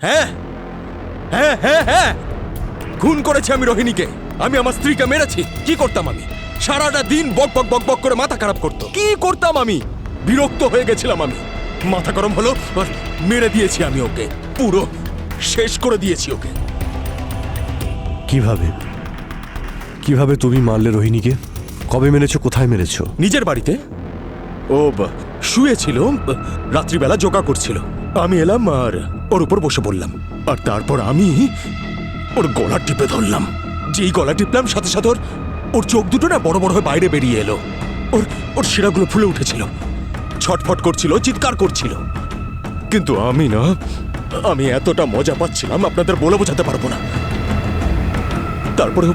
হ্যাঁ হ্যাঁ হ্যাঁ হ্যাঁ, খুন করেছি আমি রোহিণীকে। আমি আমার স্ত্রীকে মেরেছি। কি করতাম আমি? সারাটা দিন বক বক বক বক করে মাথা খারাপ করতো। কি করতাম আমি? বিরক্ত হয়ে গেছিলাম আমি। মাথা গরম হলো আর মেরে দিয়েছি আমি ওকে। পুরো শেষ করে দিয়েছি ওকে। কিভাবে কিভাবে তুমি মারলে রোহিণীকে? কবে মেরেছো, কোথায় মেরেছো? নিজের বাড়িতে। ও শুয়েছিল, রাত্রিবেলা যোগা করছিল। আমি এলাম আর ওর উপর বসে পড়লাম, আর তারপর আমি ওর গলা টিপে ধরলাম। যেই গলা টিপলাম সাথে সাথে ওর চোখ দুটো না বড় বড় হয়ে বাইরে বেরিয়ে এলো। ওর শিরাগুলো ফুলে উঠেছিল, ছটফট করছিল, চিৎকার করছিল। কিন্তু আমি এতটা মজা পাচ্ছিলাম আপনাদের বলে বোঝাতে পারবো না। তারপরে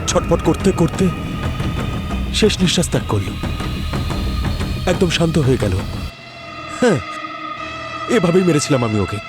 ছটফট করতে করতে শেষ নিঃশ্বাস ত্যাগ করল, একদম শান্ত হয়ে গেল। হ্যাঁ, এভাবেই মেরেছিলাম আমি ওকে।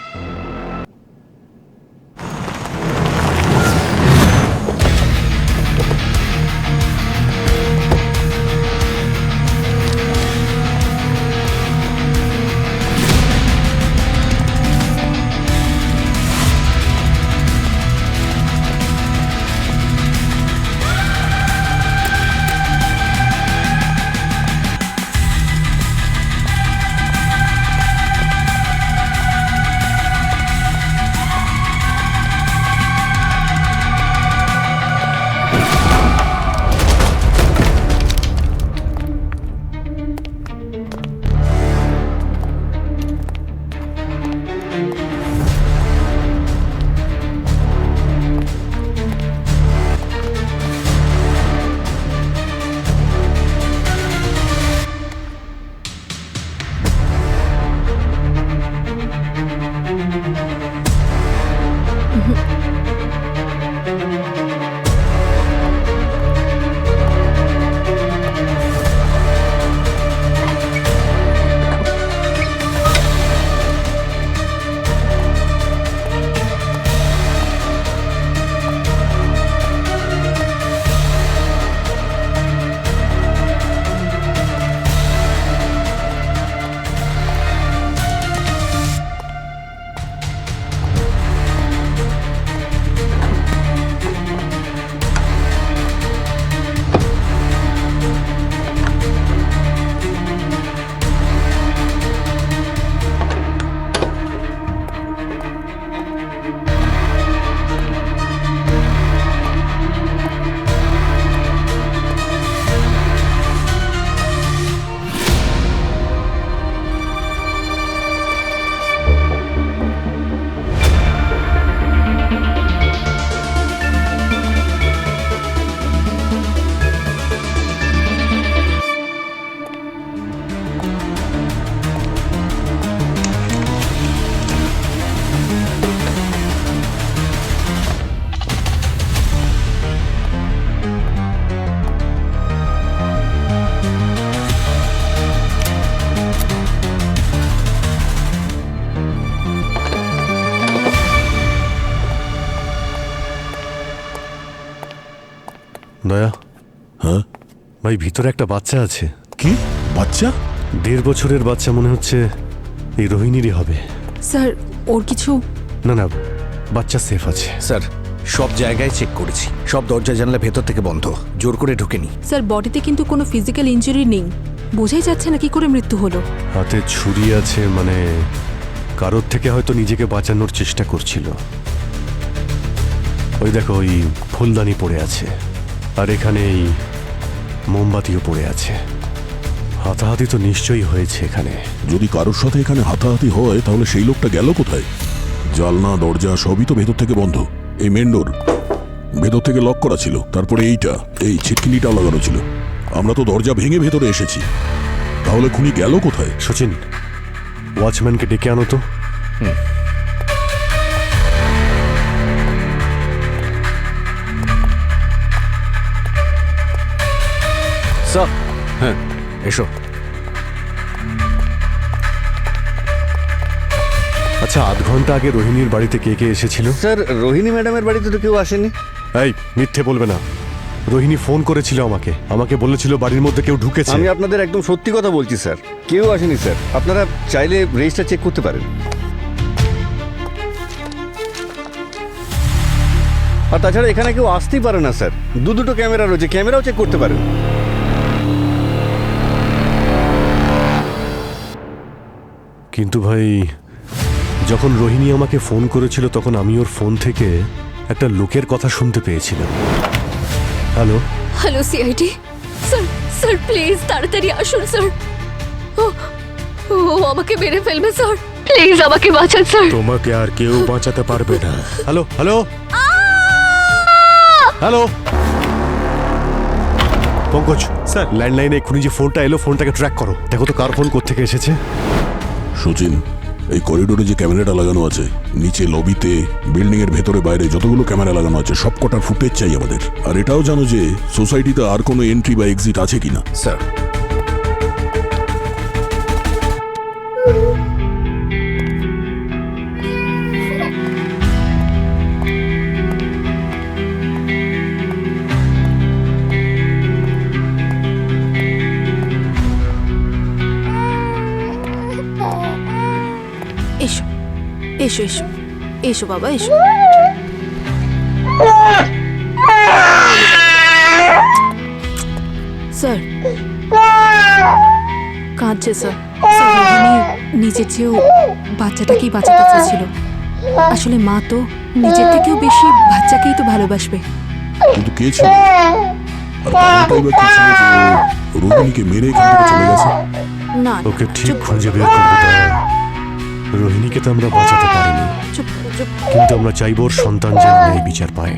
দয়া, হ্যাঁ ভাই ভিতরে একটা বাচ্চা আছে। কি বাচ্চা? 1.5 বছরের বাচ্চা, মনে হচ্ছে এই রোহিণীরই হবে। স্যার ওর কিছু না না, বাচ্চা সেফ আছে। স্যার সব জায়গায় চেক করেছি, সব দরজা জানলা ভেতর থেকে বন্ধ, জোর করে ঢুকেনি। স্যার বডিতে কিন্তু কোনো ফিজিক্যাল ইনজুরি নেই, বোঝাই যাচ্ছে না কি করে মৃত্যু হলো। হাতে ছুরি আছে, মানে কারোর থেকে হয়তো নিজেকে বাঁচানোর চেষ্টা করছিল। ওই দেখো, ওই ফুলদানি পড়ে আছে, আর এখানে এই মোমবাতিও পড়ে আছে। হাতাহাতি তো নিশ্চয়ই হয়েছে এখানে। যদি কারোর সাথে এখানে হাতাহাতি হয় তাহলে সেই লোকটা গেল কোথায়? জানলা দরজা সবই তো ভেতর থেকে বন্ধ। এই মেন ডোর ভেতর থেকে লক করা ছিল, তারপরে এই ছিটকিনিটাও লাগানো ছিল। আমরা তো দরজা ভেঙে ভেতরে এসেছি, তাহলে খুনি গেল কোথায়? সচিন, ওয়াচম্যানকে ডেকে আনো তো। স্যার হ্যাঁ এসো। আচ্ছা, 1/2 ঘন্টা আগে রোহিণীর বাড়িতে কে কে এসেছিল? স্যার রোহিণী ম্যাডামের বাড়িতে তো কেউ আসেনি। এই মিথ্যে বলবে না। রোহিণী ফোন করেছিল আমাকে বলেছিল বাড়ির মধ্যে কেউ ঢুকেছে। আমি আপনাদের একদম সত্যি কথা বলছি স্যার, কেউ আসেনি স্যার। আপনারা চাইলে রেজিস্টার চেক করতে পারেন। আর তাছাড়া এখানে কেউ আসতেই পারে না স্যার, দুটো ক্যামেরা রয়েছে, ক্যামেরাও চেক করতে পারেন। কিন্তু ভাই, যখন রোহিণী আমাকে ফোন করেছিল তখন আমি ওর ফোন থেকে একটা লোকের কথা শুনতে পেয়েছিলাম। Hello, hello CID sir, sir please তাড়াতাড়ি আসুন স্যার। ও ও আমাকে মেরে ফেলবে স্যার, প্লিজ আমাকে বাঁচান স্যার। তোমাকে আর কেউ বাঁচাতে পারবে না। Hello, hello, hello. Pankaj sir, ল্যান্ডলাইনে এক্ষুনি যে ফোনটা এলো ফোনটাকে ট্র্যাক করো, দেখো তো কার ফোন কোত্থেকে এসেছে। সচিন, এই করিডোরে যে ক্যামেরাটা লাগানো আছে, নিচে লবিতে, বিল্ডিং এর ভেতরে বাইরে যতগুলো ক্যামেরা লাগানো আছে সব কটার ফুটেজ চাই আমাদের। আর এটাও জানো যে সোসাইটিতে আর কোনো এন্ট্রি বা এক্সিট আছে কিনা। স্যার, এসো এসো এসো এসো বাবা এসো। স্যার কাঁদছে স্যার। স্যার, রোহিণী নিজের চেয়েও বাচ্চাটাকেই বাঁচাতে চাচ্ছিল। আসলে মা তো নিজের থেকেও বেশি বাচ্চাকেই তো ভালোবাসবে। কিন্তু কে ছিল? আর কারণটাই বা কি ছিল যে ও রোহিণীকে মেরে এখান থেকে চলে গেছে? না ওকে ঠিক চুপ খুঁজে বের করবো দয়া। রোহিণীকে তো আমরা বাঁচাতে পারিনি, চুপ চুপ। কিন্তু আমরা চাইব ওর সন্তান যেন এই বিচার পায়।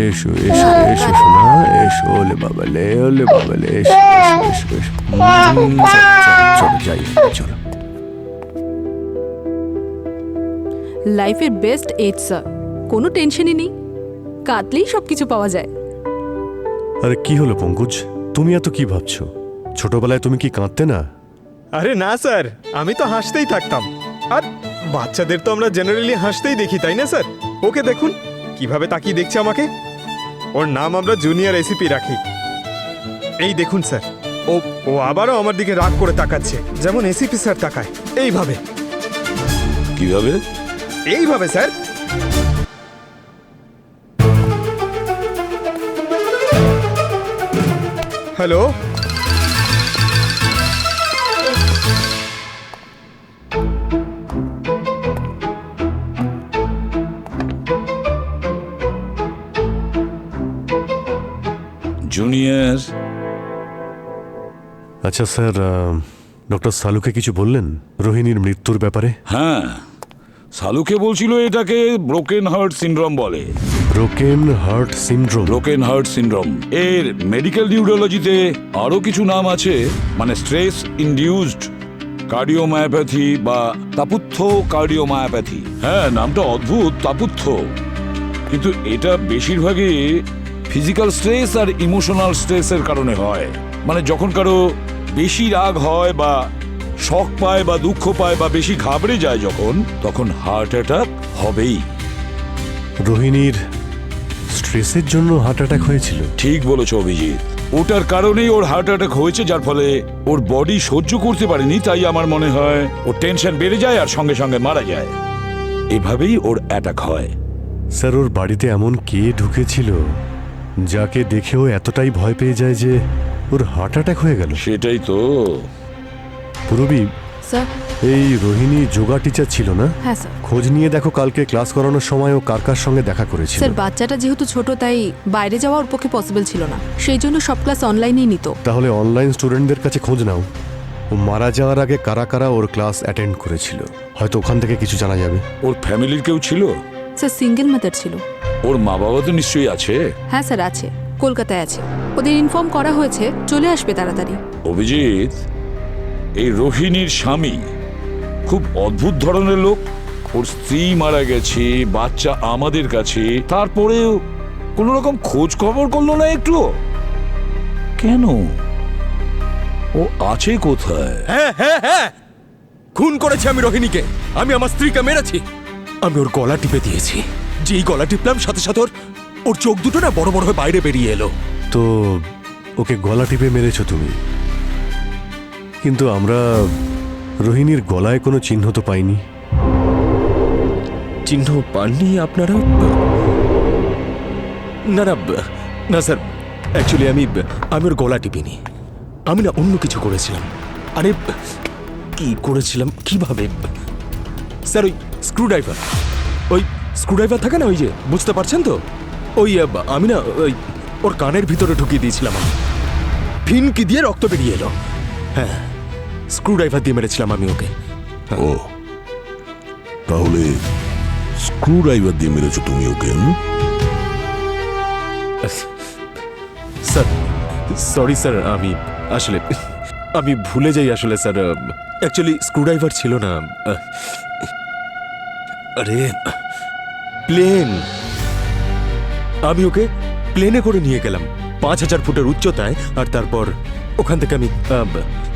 এসো এসো এসো শোনা, এসো, ওলে বাবালে, ওলে বাবালে, এসো এসো এসো এসো। চলো যাই, চলো। লাইফের বেস্ট এজ স্যার, কোনো টেনশনই নেই, কাঁদলেই সব কিছু পাওয়া যায়। আরে কি হলো পঙ্কজ, তুমি এত কি ভাবছো? ছোটবেলায় তুমি কি কাঁদতে না? আরে না স্যার, আমি তো হাসতেই থাকতাম। আর বাচ্চাদের তো আমরা জেনারেলি হাসতেই দেখি, তাই না স্যার? ওকে দেখুন কিভাবে তাকিয়ে দেখছে আমাকে। ওর নাম আমরা জুনিয়র এসিপি রাখি। এই দেখুন স্যার, ও ও আবারও আমার দিকে রাগ করে তাকাচ্ছে, যেমন এসিপি স্যার তাকায়। এইভাবে কিভাবে? এইভাবে স্যার। Hello, junior. আচ্ছা স্যার, ডক্টর সালুকে কিছু বললেন রোহিণীর মৃত্যুর ব্যাপারে? হ্যাঁ, সালুকে বলছিল এটাকে ব্রোকেন হার্ট সিনড্রোম বলে। Broken heart syndrome? Broken heart syndrome এর মেডিকেল নিউরোলজিতে আরো কিছু নাম আছে, মানে স্ট্রেস ইনডিউসড কার্ডিওমায়োপ্যাথি বা তাপুত্থ কার্ডিওমায়োপ্যাথি। হ্যাঁ, নামটা অদ্ভুত, তাপুত্থ, কিন্তু এটা বেশিরভাগই ফিজিক্যাল স্ট্রেস আর ইমোশনাল স্ট্রেসের কারণে হয়। মানে যখন কারো বেশি রাগ হয় বা শক পায় বা দুঃখ পায় বা বেশি ঘাবড়ে যায় যখন, তখন হার্ট অ্যাটাক হবেই। রোহিণীর স্ট্রেসের জন্য হার্ট অ্যাটাক হয়েছিল? ঠিক বলেছ অভিজিৎ, ওটার কারণেই ওর হার্ট অ্যাটাক হয়েছে, যার ফলে ওর বডি সহ্য করতে পারেনি। তাই আমার মনে হয় ওর টেনশন বেড়ে যায় আর সঙ্গে সঙ্গে মারা যায়। এভাবেই ওর অ্যাটাক হয়। স্যার, ওর বাড়িতে এমন কে ঢুকেছিল যাকে দেখেও এতটাই ভয় পেয়ে যায় যে ওর হার্ট অ্যাটাক হয়ে গেল? সেটাই তো। পুরবী, স্যার। এই রোহিণী যোগা টিচার ছিল না? হ্যাঁ স্যার। খোঁজ নিয়ে দেখো কালকে ক্লাস করানোর সময় ও কার কার সঙ্গে দেখা করেছিল। স্যার, বাচ্চাটা যেহেতু ছোট তাই বাইরে যাওয়া ওর পক্ষে পসিবল ছিল না, সেই জন্য সব ক্লাস অনলাইনেই নিত। তাহলে অনলাইন স্টুডেন্টদের কাছে খোঁজ নাও, ও মারা যাওয়ার আগে কারা কারা ওর ক্লাস অ্যাটেন্ড করেছিল, হয়তো ওখান থেকে কিছু জানা যাবে। ওর ফ্যামিলির কেউ ছিল? স্যার, সিঙ্গেল মাদার ছিল। ওর মা বাবা তো নিশ্চয়ই আছে? হ্যাঁ স্যার, আছে, কলকাতায় আছে। ওদের ইনফর্ম করা হয়েছে, চলে আসবে তাড়াতাড়ি। অভিজিৎ, এই রোহিণীর স্বামী খুব অদ্ভুত ধরনের লোক। ওর স্ত্রী মারা গেছে, বাচ্চা আমাদের কাছে, তারপরেও কোনো রকম খোঁজ খবর করলো না একটু। কেন? ও আছে কোথায়? হ্যাঁ হ্যাঁ হ্যাঁ, খুন করেছি আমি রোহিণীকে। আমি আমার স্ত্রীকে মেরেছি। আমি ওর গলা টিপে দিয়েছি। যেই গলা টিপলাম সাথে সাথে ওর চোখ দুটো না বড় বড় হয়ে বাইরে বেরিয়ে এলো। তো ওকে গলা টিপে মেরেছো তুমি, কিন্তু আমরা রোহিণীর গলায় কোনো চিহ্ন তো পাইনি। চিহ্ন পাননি আপনারা? না না না স্যার, অ্যাকচুয়ালি আমি ওর গলা টিপিনি। আমি না অন্য কিছু করেছিলাম। আরে কি করেছিলাম, কিভাবে? স্যার ওই স্ক্রুড্রাইভার থাকে না, ওই যে, বুঝতে পারছেন তো? ওই আমি না ওই ওর কানের ভিতরে ঢুকিয়ে দিয়েছিলাম। আমি ফিনকি দিয়ে রক্ত বেরিয়ে এলো। হ্যাঁ, স্ক্রুড্রাইভার দিয়ে মেরেছিলাম আমি ওকে। ও, তাহলে স্ক্রু ড্রাইভার দিয়ে মেরেছো তুমি ওকে? স্যার সরি স্যার, আমি ভুলে যাই আসলে স্যার। অ্যাকচুয়ালি স্ক্রুড্রাইভার ছিল না। আরে প্লেন, আমি ওকে প্লেনে করে নিয়ে গেলাম 5000 ফুটের উচ্চতায়, আর তারপর ওখান থেকে আমি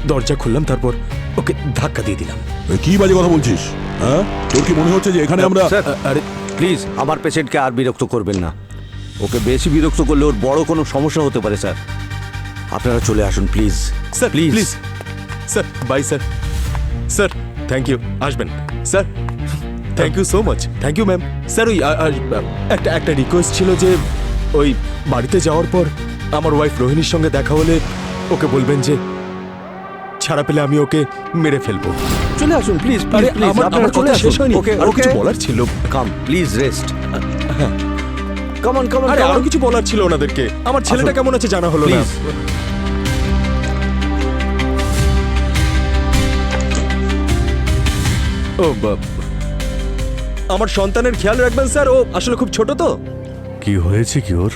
দরজা খুললাম, তারপর ওকে ধাক্কা দিয়ে দিলাম। কি বাজে কথা বলছিস? হ্যাঁ, তোর কি মনে হচ্ছে যে এখানে আমরা স্যার, আরে প্লিজ আমার পেশেন্টকে আর বিরক্ত করবেন না। ওকে বেশি বিরক্ত করলে ওর বড় কোনো সমস্যা হতে পারে স্যার। আপনারা চলে আসুন please. Sir please sir, bye sir. Sir thank you, আসবেন sir. Thank you so much. Thank you ma'am. Sir ওই একটা রিকোয়েস্ট ছিল যে ওই বাড়িতে যাওয়ার পর আমার ওয়াইফ রোহিণীর সঙ্গে দেখা হলে ওকে বলবেন যে ছাড়া পেলে আমি ওকে মেরে ফেলবো। চলে আসুন প্লিজ আরে প্লিজ। আমার কথা শেষ হয়নি। ওকে আরো ওকে কিছু বলার ছিল। Come please rest. Come on come on. আরে আরো কিছু বলার ছিল ওনাদেরকে। আমার ছেলেটা কেমন আছে জানা হলো না। প্লিজ। ও আমার সন্তানের খেয়াল রাখবেন স্যার, ও আসলে খুব ছোট তো। কি হয়েছে কি ওর?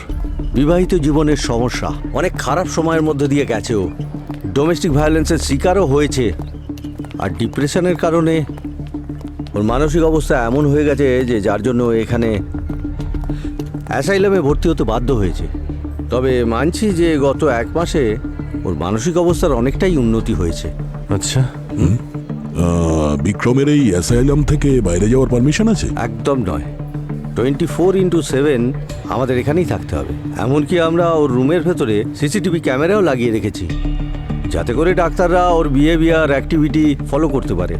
বিবাহিত জীবনের সমস্যা, অনেক খারাপ সময়ের মধ্যে দিয়ে গেছে ও। ডোমেস্টিক ভায়োলেন্সের শিকারও হয়েছে, আর ডিপ্রেশনের কারণে ওর মানসিক অবস্থা এমন হয়ে গেছে যে যার জন্য এখানে অ্যাসাইলামে ভর্তি হতে বাধ্য হয়েছে। তবে মানছি যে গত 1 মাসে ওর মানসিক অবস্থার অনেকটাই উন্নতি হয়েছে। আচ্ছা, বিক্রমের এই অ্যাসাইলাম থেকে বাইরে যাওয়ার পারমিশন আছে? একদম নয়, 24x7 আমাদের এখানেই থাকতে হবে। এমনকি আমরা ওর রুমের ভেতরে সিসিটিভি ক্যামেরাও লাগিয়ে রেখেছি, যাতে করে ডাক্তাররা ওর বিহেভিয়ার অ্যাক্টিভিটি ফলো করতে পারে।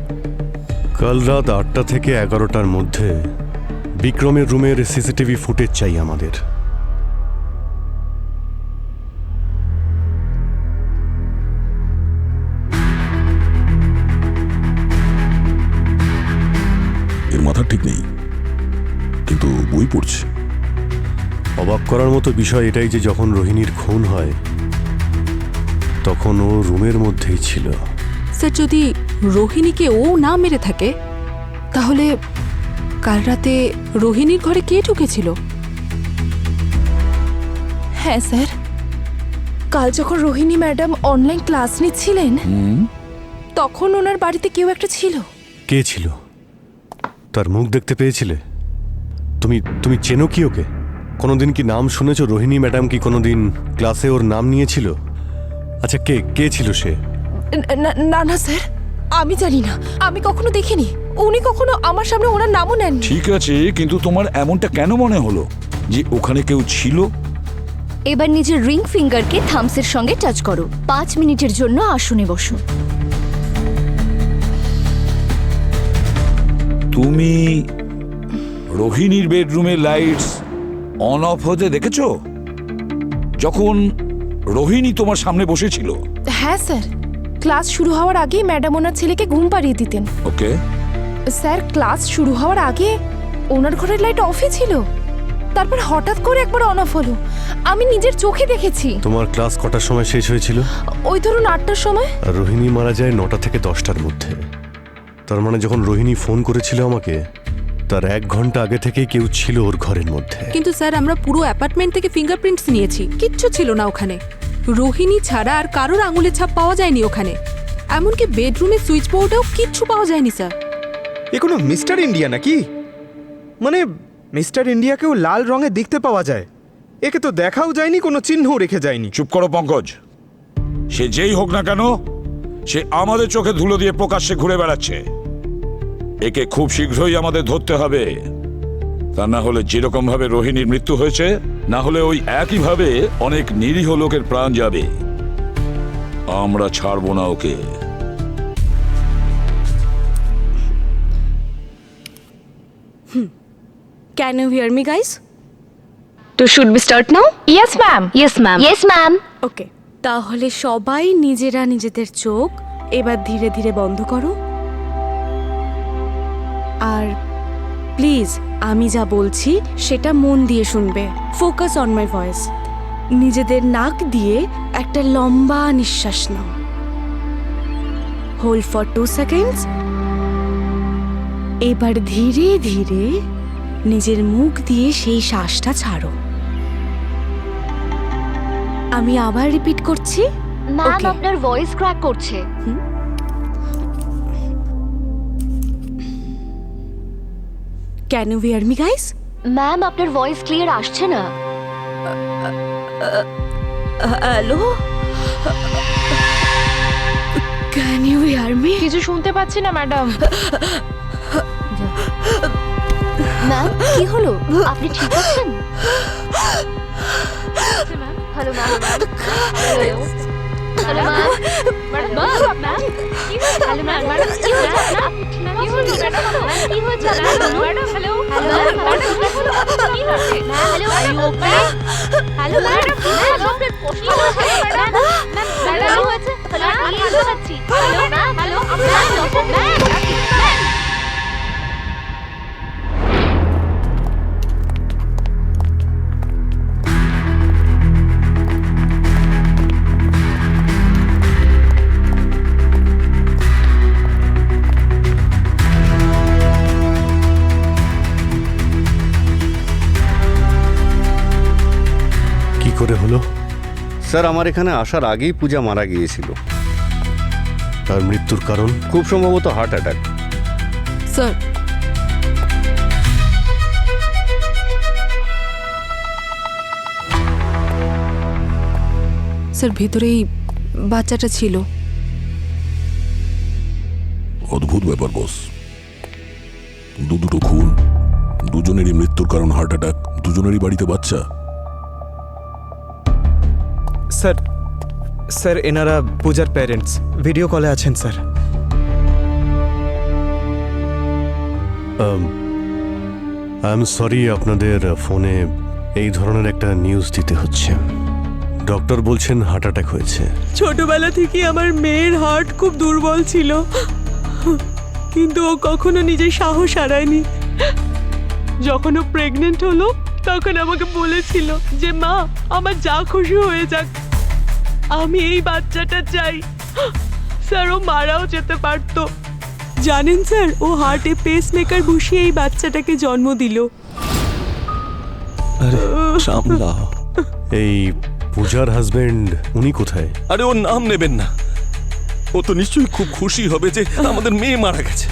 কাল রাত 8টা থেকে 11টার মধ্যে বিক্রমের রুমের সিসিটিভি ফুটেজ চাই আমাদের। এর মাথা ঠিক নেই, কিন্তু বই পড়ছে। অবাক করার মতো বিষয় এটাই যে যখন রোহিণীর খুন হয় তখন ও রুমের মধ্যেই ছিল। স্যার, যদি রোহিণীকে ও না মেরে থাকে তাহলে কাল রাতে রোহিণীর ঘরে কে ঢুকেছিল? হ্যাঁ স্যার, কাল যখন রোহিণী ম্যাডাম অনলাইন ক্লাস নিচ্ছিলেন তখন ওনার বাড়িতে কেউ একটা ছিল। কে ছিল? তার মুখ দেখতে পেয়েছিলে? তুমি চেনো কি ওকে? কোনোদিন কি নাম শুনেছো? রোহিণী ম্যাডাম কি কোনোদিন ক্লাসে ওর নাম নিয়েছিল? আচ্ছা, কে ছিল সে? না না স্যার, আমি জানি না, আমি কখনো দেখিনি। উনি কখনো আমার সামনে ওনার নামও নেন। ঠিক আছে, কিন্তু তোমার এমনটা কেন মনে হলো যে ওখানে কেউ ছিল? এবার নিজের রিং ফিঙ্গারকে থামসের সঙ্গে টাচ করো। 5 মিনিটের জন্য আসনে বসো। তুমি রোহিণীর বেডরুমের লাইটস অন অফ হতে দেখেছো যখন রোহিণী তোমার সামনে বসেছিল? হ্যাঁ স্যার, ক্লাস শুরু হওয়ার আগেই ম্যাডাম ওনার ছেলেকে ঘুম পাড়িয়ে দিতেন। ওকে, স্যার, ক্লাস শুরু হওয়ার আগে ওনার ঘরের লাইট অফই ছিল, তারপর হঠাৎ করে একবার অন অফ হলো। আমি নিজের চোখে দেখেছি। তোমার ক্লাস কটার সময় শেষ হয়েছিল? ওই ধরুন 8টার সময়। আর রোহিণী মারা যায় 9টা থেকে 10টার মধ্যে। তার মানে যখন রোহিণী ফোন করেছিল আমাকে, তার 1 ঘন্টা আগে থেকেই কেউ ছিল ওর ঘরের মধ্যে। কিন্তু স্যার, আমরা পুরো অ্যাপার্টমেন্ট থেকে ফিঙ্গারপ্রিন্টস নিয়েছি, কিচ্ছু ছিল না ওখানে। রোহিণী ছাড়া আর কারোর আঙুলের ছাপ পাওয়া যায়নি ওখানে। এমনকি বেডরুমের সুইচ বোর্ডেও কিচ্ছু পাওয়া যায়নি স্যার। এ কোনো মিস্টার ইন্ডিয়া নাকি? মানে মিস্টার ইন্ডিয়াকেও লাল রঙে দেখতে পাওয়া যায়, একে তো দেখাও যায়নি, কোনো চিহ্নও রেখে যায়নি। চুপ করো পঙ্কজ। সে যেই হোক না কেন, সে আমাদের চোখে ধুলো দিয়ে প্রকাশ্যে ঘুরে বেড়াচ্ছে। একে খুব শীঘ্রই আমাদের ধরতে হবে, তা না হলে যেরকম ভাবে রোহিণীর মৃত্যু হয়েছে, না হলে ওই একইভাবে অনেক নিরীহ লোকের প্রাণ যাবে। আমরা ছাড়বো না okay. Can you hear me, guys? তো should we start now? Yes ma'am. Yes ma'am. Yes ma'am. Okay, তাহলে সবাই নিজেরা নিজেদের চোখ এবার ধীরে ধীরে বন্ধ করো। আর প্লিজ আমি যা বলছি সেটা মন দিয়ে শুনবে। Focus on my voice. নিজেদের নাক দিয়ে একটা লম্বা নিঃশ্বাস নাও। Hold for 2 seconds. এবার ধীরে ধীরে নিজের মুখ দিয়ে সেই শ্বাসটা ছাড়ো। আমি আবার রিপিট করছি। Ma'am Okay. আপনার ভয়েস ক্র্যাক করছে। Can you hear me guys? Ma'am আপনার ভয়েস ক্লিয়ার আসছে না। Hello, can you hear me? কিছু শুনতে পাচ্ছি না ম্যাডাম। ম্যাম কি হলো? আপনি ঠিক আছেন? Hello ma'am. Hello hello ma'am. Ma'am কি হয়েছে? Hello ma'am. কি হয়েছে আপনার? কি হয়েছে ম্যাডাম? কি হয়েছে আপনার? ম্যাডাম হ্যালো হ্যালো কি হয়েছে? Hello ma'am. Hello madam. আপনার কষ্ট হচ্ছে ম্যাডাম? ম্যাডাম কি হয়েছে? হ্যালো আমি আসতে যাচ্ছি। Hello ma'am. Hello ma'am. কি করে হলো? স্যার আমার এখানে আসার আগেই পূজা মারা গিয়েছিল। তার মৃত্যুর কারণ? খুব সম্ভবত হার্ট অ্যাটাক। স্যার, স্যার ভেতরেই বাচ্চাটা ছিল। অদ্ভুত ব্যাপার বস, দুটো খুন, দুজনেরই মৃত্যুর কারণ হার্ট অ্যাটাক, দুজনেরই বাড়িতে বাচ্চা। স্যার, স্যার এনারা পূজার প্যারেন্টস ভিডিও কলে আছেন স্যার। আই এম সরি, আপনাদের ফোনে এই ধরনের একটা নিউজ দিতে হচ্ছে। ডক্টর বলছেন হার্ট অ্যাটাক হয়েছে। ছোটবেলা থেকে আমার মেয়ের হার্ট খুব দুর্বল ছিল, কিন্তু ও কখনো নিজের সাহস হারায়নি। যখন ও প্রেগনেন্ট হলো তখন আমাকে বলেছিল যে মা আমার যা খুশি হয়ে যাক, আমি এই বাচ্চাটা চাই। স্যার ও মারাও যেতে পারতো। জানেন স্যার, ও হার্টে পেসমেকার বসিয়ে এই বাচ্চাটাকে জন্ম দিল। সামলাও। এই পূজার হাজবেন্ড উনি কোথায়? আরে ওর নাম নেবেন না, ও তো নিশ্চয়ই খুব খুশি হবে যে আমাদের মেয়ে মারা গেছে।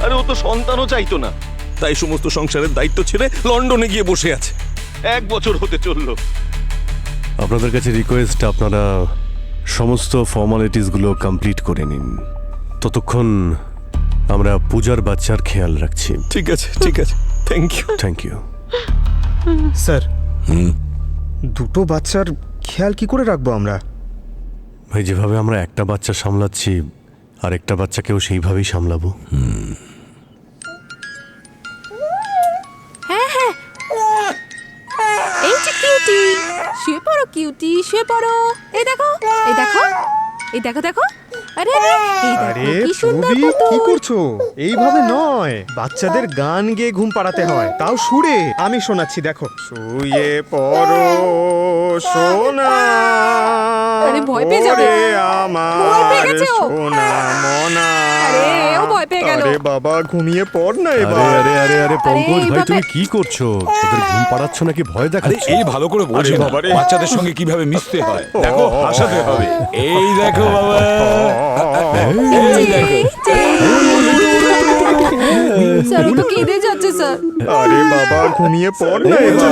আরে ও তো সন্তানও চাইতো না, তাই সমস্ত সংসারের দায়িত্ব ছেড়ে লন্ডনে গিয়ে বসে আছে। 1 বছর হতে চললো। আপনাদের কাছে রিকোয়েস্ট, আপনারা সমস্ত ফর্মালিটিসগুলো কমপ্লিট করে নিন। ততক্ষণ আমরা পূজার বাচ্চার খেয়াল রাখছি। ঠিক আছে, ঠিক আছে, thank you. Thank you. Sir, দুটো বাচ্চার খেয়াল কি করে রাখবো আমরা? ভাই, যেভাবে আমরা একটা বাচ্চা সামলাচ্ছি আর একটা বাচ্চাকেও সেইভাবেই সামলাবো। হ্যাঁ হ্যাঁ, এই যে কিউটি, শুয়ে পড়ো কিউটি, শুয়ে পড়ো। এই দেখো, এই দেখো, এই দেখো দেখো। আরে আরে, এই দেখো আরে কি সুন্দর প্রবীর, পুতুল। কি করছো? এইভাবে নয়, বাচ্চাদের গান গেয়ে ঘুম পাড়াতে হয়, তাও সুরে। আমি শোনাচ্ছি, দেখো। শুয়ে পড়ো সোনা, আরে ভয় পেয়ে যাবে। ওরে ভয় পেয়ে আমার গেছে ও। সোনা মনা। আরে ও ভয় পেয়ে গেল। আরে বাবা, ঘুমিয়ে পড় না আরে এবার। আরে আরে আরে পঙ্কজ ভাই, এইভাবে- তুমি কি করছো? ওদের ঘুম পাড়াচ্ছ নাকি ভয় আরে দেখাচ্ছ? এই ভালো করে বোঝে আরে না বাবারে। বাচ্চাদের সঙ্গে কিভাবে মিশতে হয়। দেখো, হাসাতে হবে। এই দেখো বাবা, এই দেখো। স্যার ও তো কেঁদে যাচ্ছে স্যার। আরে বাবা, ঘুমিয়ে পড় না এবার।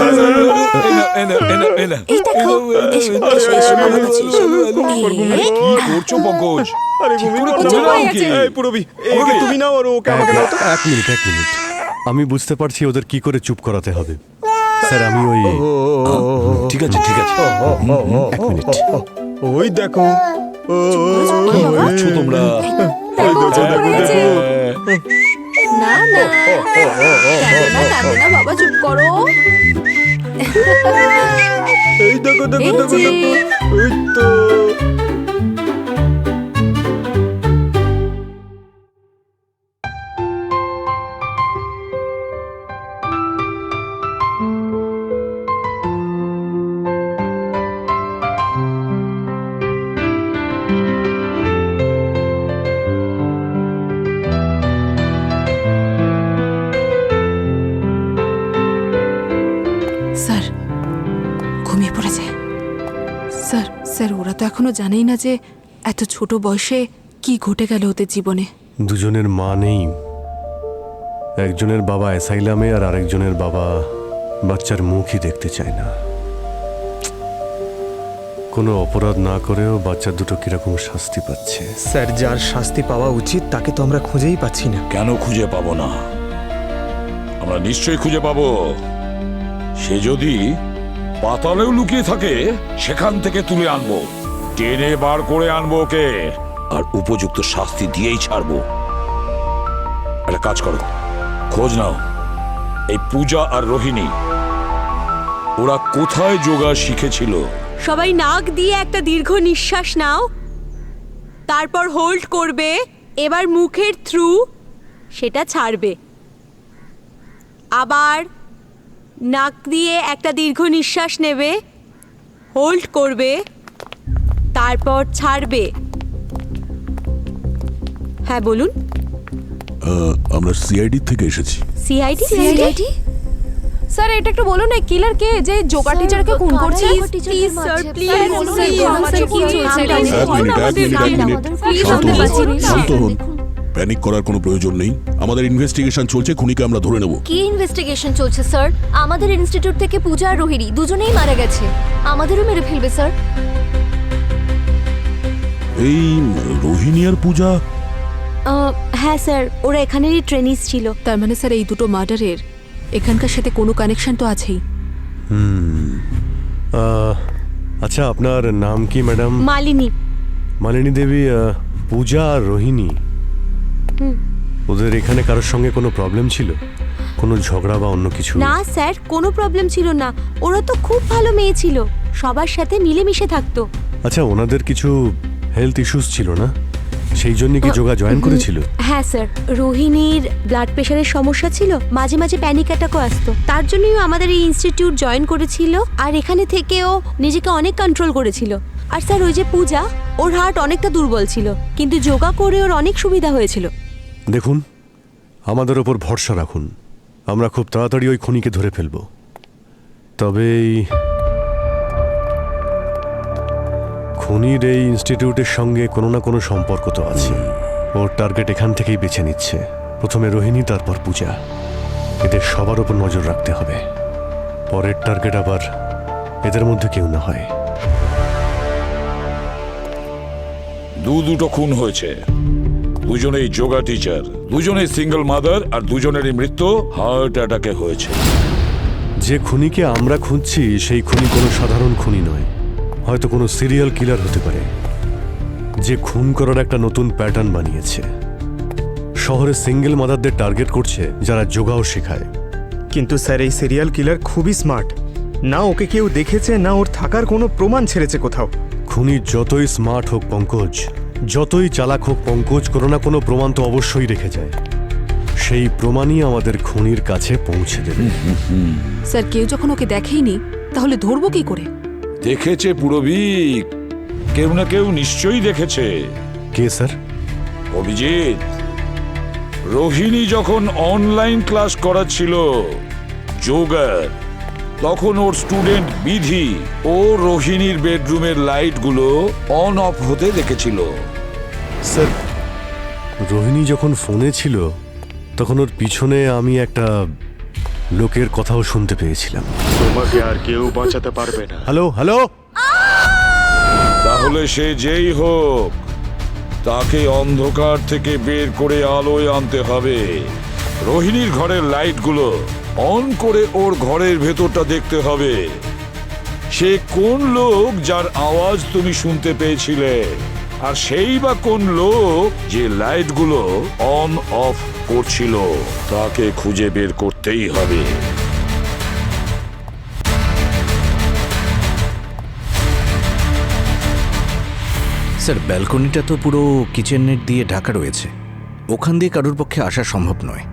এই দেখো, এসো এসো এসো আমার কাছে এসো। এই, কি করছো পঙ্কজ? আরে ঘুমিয়ে পড় চুপ না। হয়ে গেছে। এই পুরবি, একে তুমি নাও আর ওকে আমাকে দাও তো। এক মিনিট, এক মিনিট। আমি বুঝতে পারছি ওদের কি করে চুপ করাতে হবে। স্যার, আমি ওই ঠিক আছে, ঠিক আছে। এক মিনিট। ওই দেখো। চুপ করো বাবা। করছো তোমরা? দেখো চুপ করে গেছে। না না কাঁদে না বাবা, চুপ করো। এই দেখো দেখো এই দেখো যে। দেখো, এই তো। স্যার ঘুমিয়ে পড়েছে। স্যার স্যার ওরা তো এখনো জানেই না যে এত ছোট বয়সে কি ঘটে গেল ওদের জীবনে। দুজনের মা নেই, একজনের বাবা অ্যাসাইলামে আর আরেকজনের বাবা বাচ্চার মুখই দেখতে চায় না। কোনো অপরাধ না করেও বাচ্চা দুটো কিরকম শাস্তি পাচ্ছে। স্যার, যার শাস্তি পাওয়া উচিত তাকে তো আমরা খুঁজেই পাচ্ছি না। কেন খুঁজে পাবো না? আমরা নিশ্চয়ই খুঁজে পাবো। সে যদি পাতালেও লুকিয়ে থাকে, সেখান থেকে তুলে আনবো, টেনে বার করে আনবো ওকে, আর উপযুক্ত শাস্তি দিয়েই ছাড়বো। একটা কাজ করো, খোঁজ নাও এই পূজা আর রোহিণী ওরা কোথায় যোগা শিখেছিল। সবাই নাক দিয়ে একটা দীর্ঘ নিঃশ্বাস নাও, তারপর হোল্ড করবে, এবার মুখের থ্রু সেটা ছাড়বে। আবার নাক দিয়ে একটা দীর্ঘ নিঃশ্বাস নেবে, হোল্ড করবে, তারপর ছাড়বে। হ্যাঁ বলুন। আমরা সিআইডি থেকে এসেছি। সিআইডি? স্যার এটা একটু বলুন না, কিলার কে যে যোগা টিচারকে খুন করছে? প্লিজ স্যার, প্লিজ শান্ত হন, প্যানিক করার কোনো প্রয়োজন নেই। আমাদের ইনভেস্টিগেশন চলছে, খুনিকে আমরা ধরে নেব। কি ইনভেস্টিগেশন চলছে স্যার? আমাদের ইনস্টিটিউট থেকে পূজা আর রোহিণী দুজনেই মারা গেছে, আমাদেরও মেরে ফেলবে স্যার। এই রোহিণী আর পূজা? হ্যাঁ স্যার, ওরা এখানেরই ট্রেনিস ছিল। তার মানে স্যার এই দুটো মার্ডারের এখানকার সাথে কোনো কানেকশন তো আছেই। আচ্ছা, আপনার নাম কি ম্যাডাম? মালিনী। মালিনী দেবী। পূজা আর রোহিণী, ওদের এখানে কারোর সঙ্গে কোনো প্রবলেম ছিল? কোনো ঝগড়া বা অন্য কিছু? না স্যার, কোনো প্রবলেম ছিল না। ওরা তো খুব ভালো মেয়ে ছিল, সবার সাথে মিলেমিশে থাকতো। আচ্ছা, ওনাদের কিছু হেলথ ইস্যুস ছিল না? সেই জন্য কি যোগা জয়েন করেছিল? হ্যাঁ স্যার, রোহিণীর ব্লাড প্রেশারের সমস্যা ছিল, মাঝে মাঝে প্যানিক অ্যাটাকও আসতো। তার জন্যই আমাদের এই ইনস্টিটিউট জয়েন করেছিল, আর এখানে থেকেও নিজেকে অনেক কন্ট্রোল করেছিল। আর স্যার ওই যে পূজা, ওর হার্ট অনেকটা দুর্বল ছিল, কিন্তু যোগা করে ওর অনেক সুবিধা হয়েছিল। দেখুন, আমাদের ওপর ভরসা রাখুন, আমরা খুব তাড়াতাড়ি ওই খুনিকে ধরে ফেলব। তবে খুনির এই ইনস্টিটিউটের সঙ্গে কোনো না কোনো সম্পর্ক তো আছে। ওর টার্গেট এখান থেকেই বেছে নিচ্ছে, প্রথমে রোহিণী, তারপর পূজা। এদের সবার ওপর নজর রাখতে হবে, পরের টার্গেট আবার এদের মধ্যে কেউ না হয়। দুটো খুন হয়েছে, দুজনেই যোগা টিচার, দুজনেই সিঙ্গেল মাদার, আর দুজনেরই মৃত্যু হার্ট অ্যাটাকে হয়েছে। যে খুনিকে আমরা খুঁজছি সেই খুনি কোনো সাধারণ খুনি নয়, হয়তো কোনো সিরিয়াল কিলার হতে পারে, যে খুন করার একটা নতুন প্যাটার্ন বানিয়েছে। শহরে সিঙ্গেল মাদারদের টার্গেট করছে, যারা যোগাও শেখায়। কিন্তু স্যার এই সিরিয়াল কিলার খুবই স্মার্ট, না ওকে কেউ দেখেছে, না ওর থাকার কোনো প্রমাণ ছেড়েছে কোথাও। খুনি যতই স্মার্ট হোক পঙ্কজ, যতই চালাক হোক পঙ্কজ, কোনো না কোনো প্রমাণ তো অবশ্যই রেখে যায়। সেই প্রমাণই আমাদের খুনির কাছে পৌঁছে দেবে। স্যার কেউ যখন ওকে দেখেইনি, তাহলে ধরবো কি করে? দেখেছে পুরবীক, কেউ না কেউ নিশ্চয়ই দেখেছে। কে স্যার? অভিজিৎ, রোহিণী যখন অনলাইন ক্লাস করাচ্ছিল যোগার, তখন ওর স্টুডেন্ট বিধি ও রোহিণীর বেডরুমের লাইটগুলো অন অফ হতে দেখেছিল। স্যার, রোহিণী যখন ফোনে ছিল তখন ওর পিছনে আমি একটা লোকের কথাও শুনতে পেয়েছিলাম। তোমাকে আর কেউ বাঁচাতে পারবে না। হ্যালো হ্যালো, তাহলে সে যেই হোক, তাকে অন্ধকার থেকে বের করে আলোয় আনতে হবে। রোহিণীর ঘরের লাইটগুলো অন করে ওর ঘরের ভেতরটা দেখতে হবে। সে কোন লোক যার আওয়াজ তুমি শুনতে পেয়েছিলে? আর সেই বা কোন লোক যে লাইটগুলো অন অফ করছিল তাকে খুঁজে বের করতেই হবে। স্যার ব্যালকনিটা তো পুরো কিচেন নেট দিয়ে ঢাকা রয়েছে, ওখান দিয়ে কারোর পক্ষে আসা সম্ভব নয়।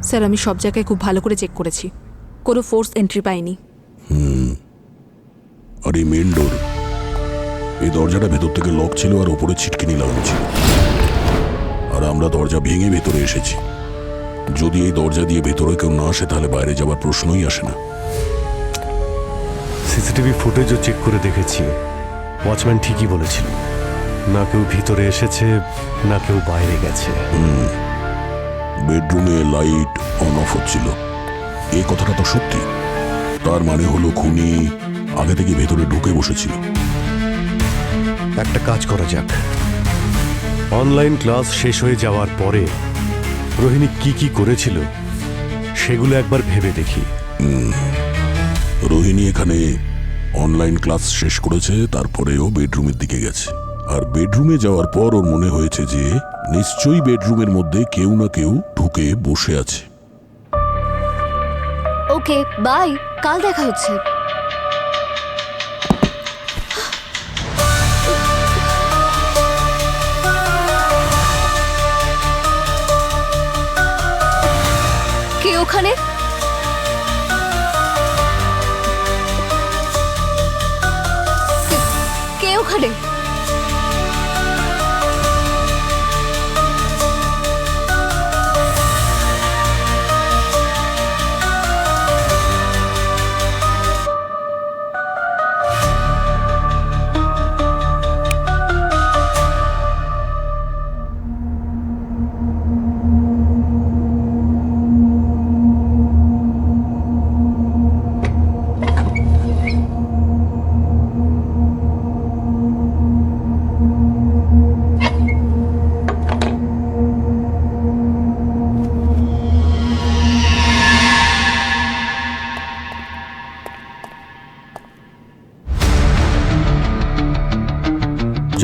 স্যার আমি সব জায়গায় খুব ভালো করে চেক করেছি, কোনো ফোর্স এন্ট্রি পাইনি। আর এই মেন ডোর, এই দরজাটা ভেতর থেকে লক ছিল আর ওপরে ছিটকিনি লাগানো ছিল, আর আমরা দরজা ভেঙে ভেতরে এসেছি। যদি এই দরজা দিয়ে ভেতরে কেউ না আসে তাহলে বাইরে যাবার প্রশ্নই আসে না। সিসিটিভি ফুটেজও চেক করে দেখেছি, ওয়াচম্যান ঠিকই বলেছিল, না কেউ ভিতরে এসেছে না কেউ বাইরে গেছে। বেডরুমে লাইট অন অফ হচ্ছিল, এই কথাটা তো সত্যি। তার মানে হলো খুনি আগে থেকে ভেতরে ঢুকে বসেছিল। একটা কাজ করা যাক, অনলাইন ক্লাস শেষ হয়ে যাওয়ার পরে রোহিণী কি কি করেছিল সেগুলো একবার ভেবে দেখি। রোহিণী এখানে অনলাইন ক্লাস শেষ করেছে, তারপরে ও বেডরুমের দিকে গেছে। আর বেডরুমে যাওয়ার পর ওর মনে হয়েছে যে নিশ্চয়ই বেডরুমের মধ্যে কেউ না কেউ ঢুকে বসে আছে। ওকে বাই, কাল দেখা হচ্ছে। কে ওখানে? কে ওখানে?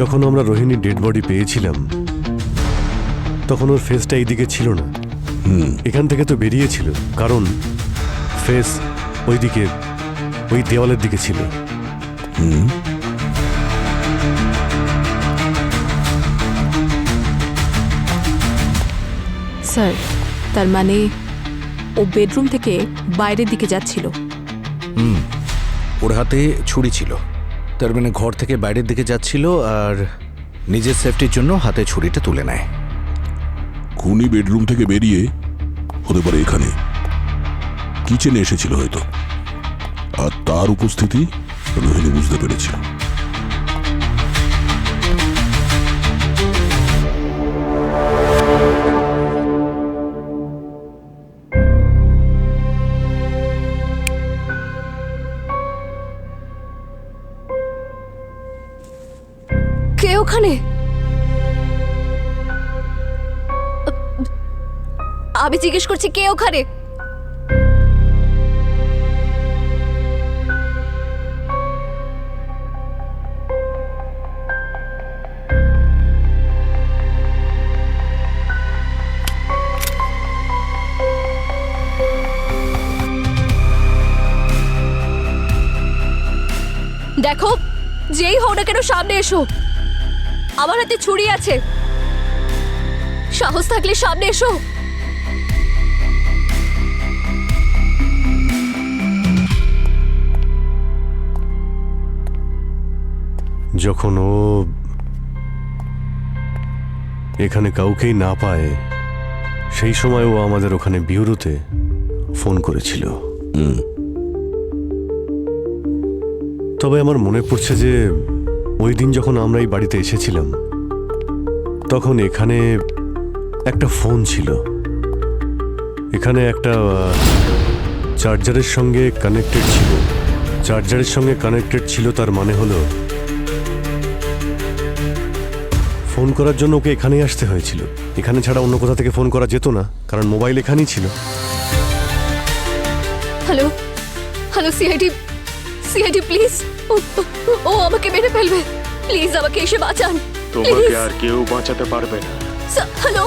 যখন আমরা রোহিণীর ডেড বডি পেয়েছিলাম তখন ওর ফেসটা এইদিকে ছিল না, এখান থেকে তো বেরিয়েছিল, কারণ ফেস ওইদিকে, ওই দেওয়ালের দিকে ছিল। স্যার তার মানে ও বেডরুম থেকে বাইরের দিকে যাচ্ছিল। ওর হাতে ছুরি ছিল, তার মানে ঘর থেকে বাইরের দিকে যাচ্ছিল আর নিজের সেফটির জন্য হাতে ছুরিটা তুলে নেয়। খুনি বেডরুম থেকে বেরিয়ে হতে পারে এখানে কিচেনে এসেছিল হয়তো, আর তার উপস্থিতি রোহিণী বুঝতে পেরেছিল। কে ওখানে? আমি জিজ্ঞেস করছি কে ওখানে? দেখো, যেই হও না কেন সামনে এসো। আমার হাতে ছুরি আছে, সাহস থাকলে সামনে এসো। যখন ও এখানে কাউকেই না পায় সেই সময় ও আমাদের ওখানে বিউরোতে ফোন করেছিল। তবে আমার মনে পড়ছে যে ওই দিন যখন আমরা এই বাড়িতে এসেছিলাম তখন এখানে একটা ফোন ছিল, এখানে একটা চার্জারের সঙ্গে কানেক্টেড ছিল। চার্জারের সঙ্গে কানেক্টেড ছিল তার মানে হলো ফোন করার জন্য ওকে এখানেই আসতে হয়েছিল। এখানে ছাড়া অন্য কোথা থেকে ফোন করা যেত না, কারণ মোবাইল এখানেই ছিল। Hello hello CID, CID please, ও আমাকে মেরে ফেলবে। প্লিজ আমাকে এসে বাঁচান। তোমাকে আর কেউ বাঁচাতে পারবে না। হ্যালো।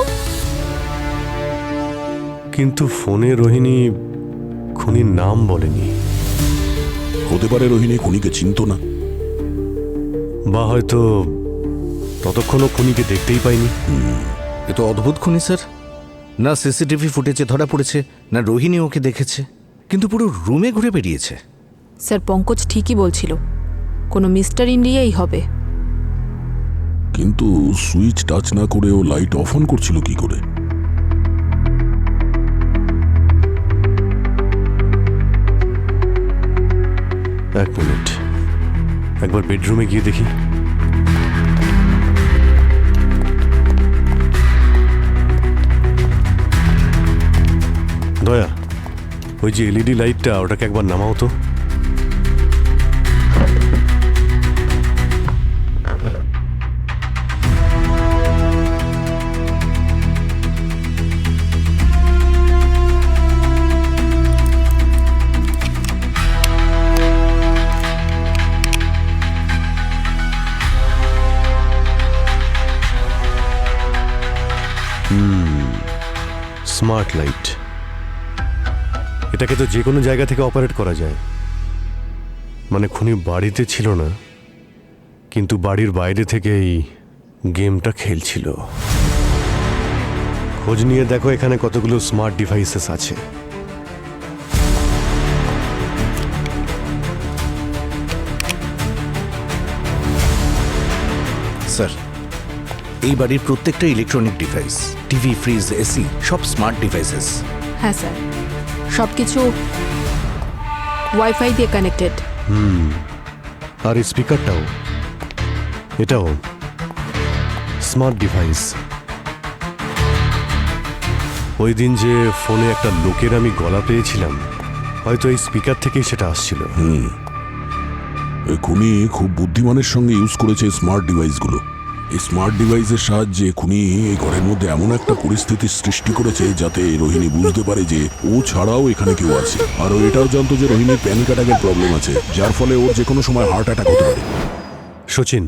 কিন্তু ফোনে রোহিণী খুনির নাম বলেনি। হতে পারে রোহিণী খুনিকে চিনতো না, বা হয়তো ততক্ষণও খুনিকে দেখতেই পাইনি। এ তো অদ্ভুত খুনি স্যার। না সিসিটিভি ফুটেজে ধরা পড়েছে, না রোহিণী ওকে দেখেছে, কিন্তু পুরো রুমে ঘুরে বেরিয়েছে। স্যার পঙ্কজ ঠিকই বলছিল, কোনো মিস্টার ইন্ডিয়াই হবে। কিন্তু সুইচ টাচ না করে ও লাইট অফ অন করছিল কি করে? এক মিনিট, একবার বেডরুমে গিয়ে দেখি। দয়া, ওই যে এলইডি লাইটটা, ওটাকে একবার নামাও তো। স্মার্ট লাইট, এটাকে তো যে কোনো জায়গা থেকে অপারেট করা যায়। মানে খুনি বাড়িতে ছিল না, কিন্তু বাড়ির বাইরে থেকে এই গেমটা খেলছিল। খোঁজ নিয়ে দেখো এখানে কতগুলো স্মার্ট ডিভাইসেস আছে। স্যার, এই বাড়ির প্রত্যেকটা electronic device, TV, fridge, AC, সব স্মার্ট ডিভাইসেস। হ্যাঁ স্যার, সব কিছু ওয়াইফাই দিয়ে কানেক্টেড। আর এই স্পিকারটাও, এটাও স্মার্ট ডিভাইস। ওই দিন যে ফোনে একটা লোকের আমি গলা পেয়েছিলাম, হয়তো এই স্পিকার থেকেই সেটা আসছিল। এই খুনি খুব বুদ্ধিমানের সঙ্গে ইউজ করেছে স্মার্ট ডিভাইসগুলো। এই স্মার্ট ডিভাইসের সাহায্যে খুনি এই ঘরের মধ্যে এমন একটা পরিস্থিতির সৃষ্টি করেছে যাতে রোহিণী বুঝতে পারে যে ও ছাড়াও এখানে কেউ আছে। আর ও এটাও জানতো যে রোহিণীর প্যানিক অ্যাটাকের প্রবলেম আছে, যার ফলে ওর যে কোনো সময় হার্ট অ্যাটাক হতে পারে। সচিন,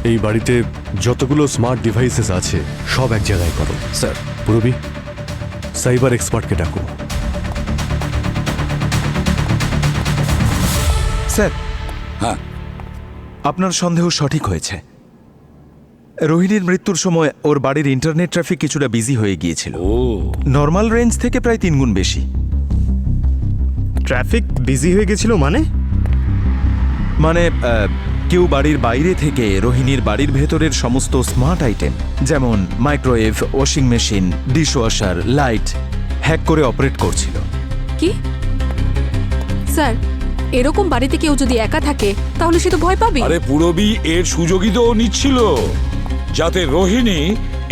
এই বাড়িতে যতগুলো স্মার্ট ডিভাইসেস আছে সব এক জায়গায় করো। স্যার, পুরবি, সাইবার এক্সপার্টকে ডাকো। স্যার, হ্যাঁ, আপনার সন্দেহ সঠিক হয়েছে। রোহিণীর মৃত্যুর সময় ওর বাড়ির ইন্টারনেট ট্রাফিক কিছুটা বিজি হয়ে গিয়েছিল। নর্মাল রেঞ্জ থেকে প্রায় 3 গুণ বেশি। ট্রাফিক বিজি হয়ে গেছিল মানে কেউ বাড়ির বাইরে থেকে রোহিণীর বাড়ির ভেতরের সমস্ত স্মার্ট আইটেম, যেমন microwave, washing machine, dishwasher, light hack করে অপারেট করছিল। কি স্যার, এরকম বাড়িতে কেউ যদি একা থাকে তাহলে সে তো ভয় পাবে। আরে পুরবি এর সুযোগই তো ও নিচ্ছিল, যাতে রোহিণী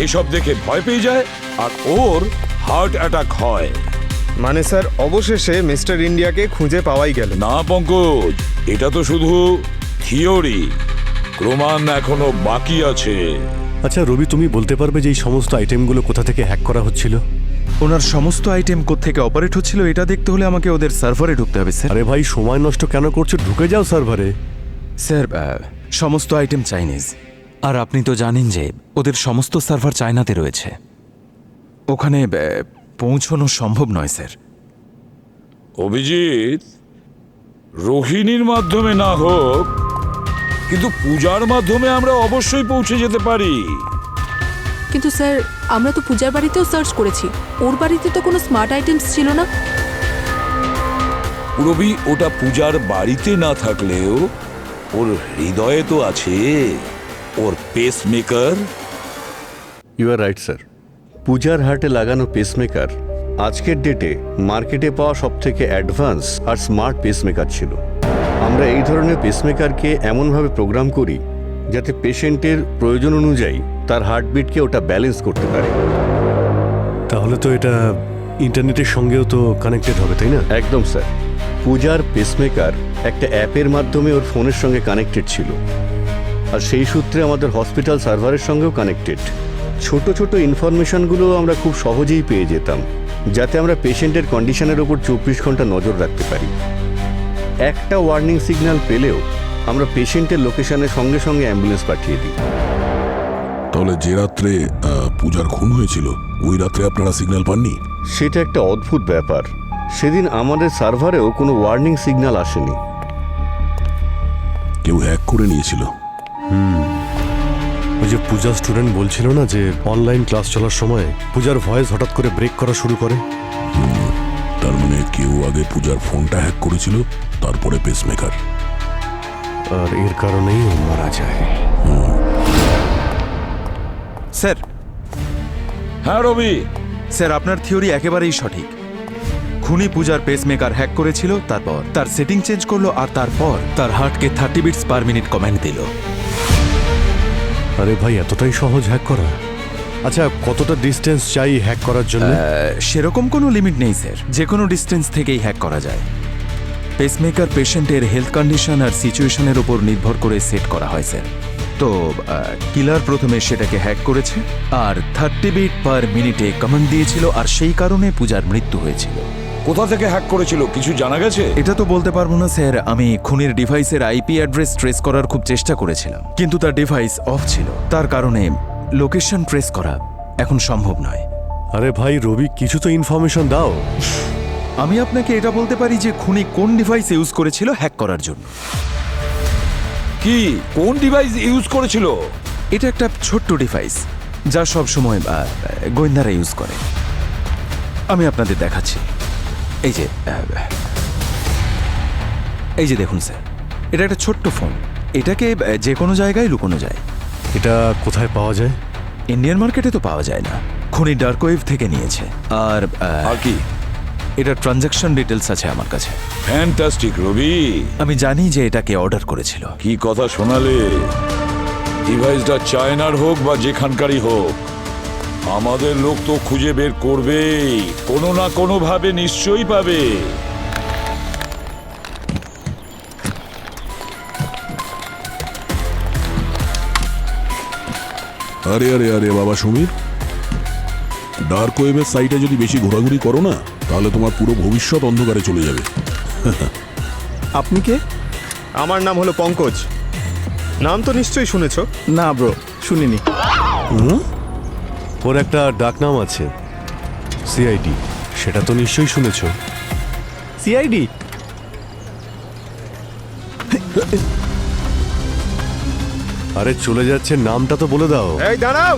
এসব দেখে ভয় পেয়ে যায় আর ওর হার্ট অ্যাটাক হয়। মানে স্যার, অবশেষে মিস্টার ইন্ডিয়াকে খুঁজে পাওয়াই গেল। না পঙ্কজ, এটা তো শুধু থিওরি, প্রমাণ এখনো বাকি আছে। আচ্ছা রবি, তুমি বলতে পারবে যে এই সমস্ত আইটেমগুলো কোথা থেকে হ্যাক করা হচ্ছিল? ওনার সমস্ত আইটেম কোত্থেকে অপারেট হচ্ছিল এটা দেখতে হলে আমাকে ওদের সার্ভারে ঢুকতে হবে স্যার। আরে ভাই, সময় নষ্ট কেন করছো? ঢুকে যাও সার্ভারে। স্যার, সমস্ত আইটেম চাইনিজ, আর আপনি তো জানেন যে ওদের সমস্ত সার্ভার চায়নাতে রয়েছে। ওখানে পৌঁছানো সম্ভব নয় স্যার। অভিজিৎ, রোহিণীর মাধ্যমে না হোক, কিন্তু পূজার মাধ্যমে আমরা অবশ্যই পৌঁছে যেতে পারি। কিন্তু স্যার, আমরা তো পূজার বাড়িতেও সার্চ করেছি, ওর বাড়িতে তো কোনো স্মার্ট আইটেমস ছিল না। পুরবি, ওটা পূজার বাড়িতে না থাকলেও ওর হৃদয়ে তো আছে, ওর pacemaker. You are right sir. পূজার হার্টে লাগানো পেসমেকার আজকের ডেটে মার্কেটে পাওয়া সবথেকে অ্যাডভান্স আর স্মার্ট পেসমেকার ছিল। আমরা এই ধরনের পেসমেকারকে এমনভাবে প্রোগ্রাম করি যাতে পেশেন্টের প্রয়োজন অনুযায়ী তার হার্টবিটকে ওটা ব্যালেন্স করতে পারে। তাহলে তো এটা ইন্টারনেটের সঙ্গেও তো কানেক্টেড হবে, তাই না? একদম স্যার। পূজার পেসমেকার একটা অ্যাপের মাধ্যমে ওর ফোনের সঙ্গে কানেক্টেড ছিল, আর সেই সূত্রে আমাদের হসপিটাল সার্ভারের সঙ্গেও কানেক্টেড। ছোট ছোট ইনফরমেশনগুলো আমরা খুব সহজেই পেয়ে যেতাম, যাতে আমরা পেশেন্টের কন্ডিশনের ওপর 24 ঘন্টা নজর রাখতে পারি। একটা ওয়ার্নিং সিগন্যাল পেলেও আমরা পেশেন্টের লোকেশনের সঙ্গে সঙ্গে অ্যাম্বুলেন্স পাঠিয়ে দিই। তাহলে যে রাত্রে পূজার খুন হয়েছিল ওই রাত্রে আপনারা সিগন্যাল পাননি? সেটা একটা অদ্ভুত ব্যাপার। সেদিন আমাদের সার্ভারেও কোনো ওয়ার্নিং সিগন্যাল আসেনি। কেউ হ্যাক করে নিয়েছিল। ওই যে পূজা স্টুডেন্ট বলছিল না যে অনলাইন ক্লাস চলার সময় পূজার ভয়েস হঠাৎ করে ব্রেক করা শুরু করে। তার মানে কেউ আগে পূজার ফোনটা হ্যাক করেছিল, তারপরে পেসমেকার। আর এর কারণেই ও মারা যায়। স্যার। হ্যাঁ রবি। স্যার, আপনার থিওরি একেবারেই সঠিক। খুনি পূজার পেসমেকার হ্যাক করেছিল, তারপর তার সেটিং চেঞ্জ করলো, আর তারপর তার হার্টকে 30 বিটস পার মিনিট কমান্ড দিল। আরে ভাই, এতটাই সহজ হ্যাক করা? আচ্ছা, কতটা ডিস্টেন্স চাই হ্যাক করার জন্য? সেরকম কোনো লিমিট নেই স্যার, যে কোনো ডিস্টেন্স থেকেই হ্যাক করা যায়। পেসমেকার পেশেন্টের হেলথ কন্ডিশন আর সিচুয়েশনের উপর নির্ভর করে সেট করা হয় স্যার। তো কিলার প্রথমে সেটাকে হ্যাক করেছে আর 30 বিট পার মিনিটে কমান্ড দিয়েছিল, আর সেই কারণে পূজার মৃত্যু হয়েছিল। কোথা থেকে হ্যাক করেছিল কিছু জানা গেছে? এটা তো বলতে পারবো না স্যার। আমি খুনির ডিভাইসের আইপি অ্যাড্রেস ট্রেস করার খুব চেষ্টা করেছিলাম, কিন্তু তার ডিভাইস অফ ছিল। তার কারণে লোকেশন ট্রেস করা এখন সম্ভব নয়। আরে ভাই রবি, কিছু তো ইনফরমেশন দাও। আমি আপনাকে এটা বলতে পারি যে খুনি কোন ডিভাইস ইউজ করেছিল হ্যাক করার জন্য। কি কোন ডিভাইস ইউজ করেছিল? এটা একটা ছোট্ট ডিভাইস যা সব সময় গোয়েন্দারা ইউজ করে। আমি আপনাদের দেখাচ্ছি। এই যে দেখুন স্যার, এটা একটা ছোট্ট ফোন। এটাকে যে কোনো জায়গায় লুকোনো যায়। এটা কোথায় পাওয়া যায়? ইন্ডিয়ান মার্কেটে তো পাওয়া যায় না, খুনি ডার্ক ওয়েভ থেকে নিয়েছে। আর কি এটা ট্রানজাকশন ডিটেলস আছে আমার কাছে। ফ্যান্টাস্টিক রবি। আমি জানি যে এটাকে অর্ডার করেছিল। কি কথা শোনালে! ডিভাইসটা চায়নার হোক বা যেখানকারই হোক, আমাদের লোক তো খুঁজে বের করবেই, কোনো না কোনো ভাবে নিশ্চয়ই পাবে। আরে আরে আরে বাবা সমীর, ডার্ক ওয়েবের সাইটে যদি বেশি ঘোরাঘুরি করো না, তাহলে তোমার পুরো ভবিষ্যৎ অন্ধকারে চলে যাবে। আপনি কে? আমার নাম হলো পঙ্কজ। নাম তো নিশ্চয়ই শুনেছো? না ব্রো, শুনিনি। ওর একটা ডাকনাম আছে, সিআইডি। সেটা তো নিশ্চয়ই শুনেছ। সিআইডি? আরে চলে যাচ্ছে, নামটা তো বলে দাও। এই দাঁড়াও!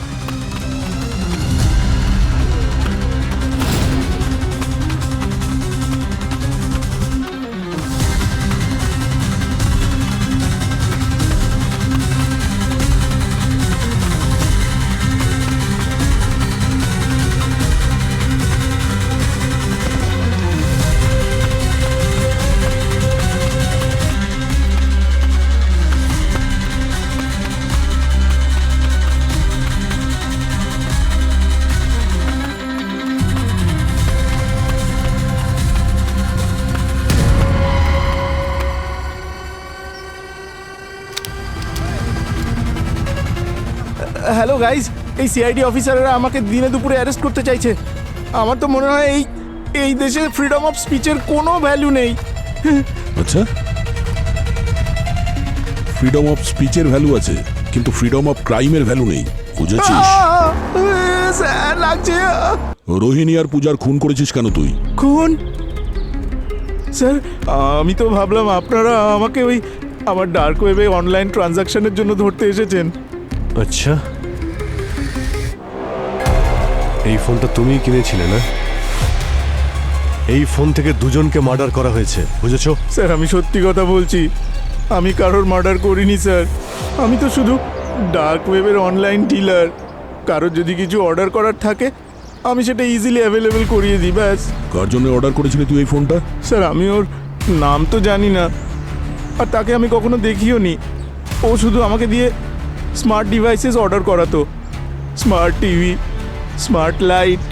হ্যালো গাইজ, এই সিআইডি অফিসাররা আমাকে দিনে দুপুরে অ্যারেস্ট করতে চাইছে। আমার তো মনে হয় এই দেশে ফ্রিডম অফ স্পিচের কোনো ভ্যালু নেই। আচ্ছা, ফ্রিডম অফ স্পিচের ভ্যালু আছে, কিন্তু ফ্রিডম অফ ক্রাইমের ভ্যালু নেই, বুঝেছিস? স্যার লাগছে। রোহিণী আর পূজার খুন করেছিস কেন তুই? খুন? স্যার, আমি তো ভাবলাম আপনারা আমাকে ওই আমার ডার্ক ওয়েবে অনলাইন ট্রানজাকশনের জন্য ধরতে এসেছেন। আচ্ছা, এই ফোনটা তুমিই কিনেছিলে না? এই ফোন থেকে দুজনকে মার্ডার করা হয়েছে, বুঝেছো? স্যার, আমি সত্যি কথা বলছি, আমি কারোর মার্ডার করিনি স্যার। আমি তো শুধু ডার্ক ওয়েবের অনলাইন ডিলার। কারোর যদি কিছু অর্ডার করার থাকে আমি সেটা ইজিলি অ্যাভেলেবেল করিয়ে দিই, ব্যাস। কার জন্য অর্ডার করেছিলি তুই এই ফোনটা? স্যার, আমি ওর নাম তো জানি না, আর তাকে আমি কখনো দেখিও নি। ও শুধু আমাকে দিয়ে স্মার্ট ডিভাইসেস অর্ডার করাতো, স্মার্ট টিভি, স্মার্ট লাইট।